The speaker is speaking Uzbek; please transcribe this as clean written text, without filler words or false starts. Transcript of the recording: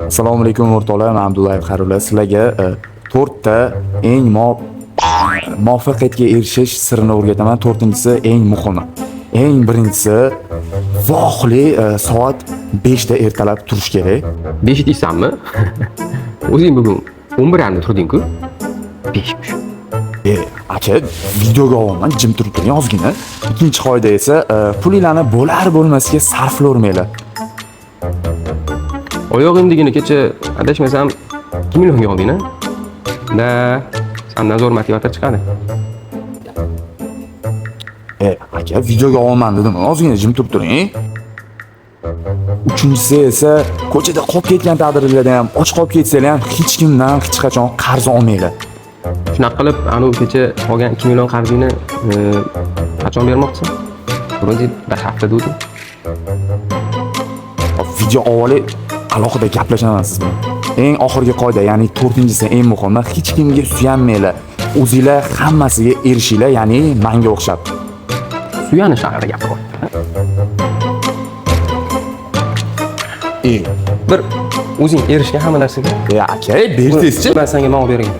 Assalomu alaykum o'rtoqlar, men Abdullayev Xayrullo. Sizlarga 4 ta eng muvaffaqiyatga erishish sirini o'rgataman. 4-inchisi eng muhimi. Eng birinchisi voqli soat 5 da ertalab turish kerak. 5 deysanmi? O'zing bugun 11 da turding-ku. 5. Aka, videoga olaman, jim turib turing ozgina. Ikkinchi qoida esa pulinglarni bo'lar bo'lmasiga sarflavermanglar. Oyog'imdagina kecha adashmasam 2 millionga olding-a? Da, sendan zo'r motivator chiqadi. Aka, videoga olaman dedim, ozgina jim turib turing. Uchinchisi esa ko'chada qolib ketgan taqdirlarda ham, och qolib ketsanglar ham hech kimdan hech qachon qarz olmanglar. Shunaqa qilib, kecha olgan 2 million qarzingni qachon bermoqchisan? Vроде bir hafta dedim. Video avvali alohida gaplashaman siz bilan. Eng oxirgi qoida, ya'ni 4-inchisi eng muhimi, hech kimga suyanmanglar. O'zingizlar hammasiga erishinglar, ya'ni menga o'xshab. Suyanish haqida gapiryapti. Bir o'zing erishgan hamma narsaga. Aka, berteschi. Men senga ma'lum beraman.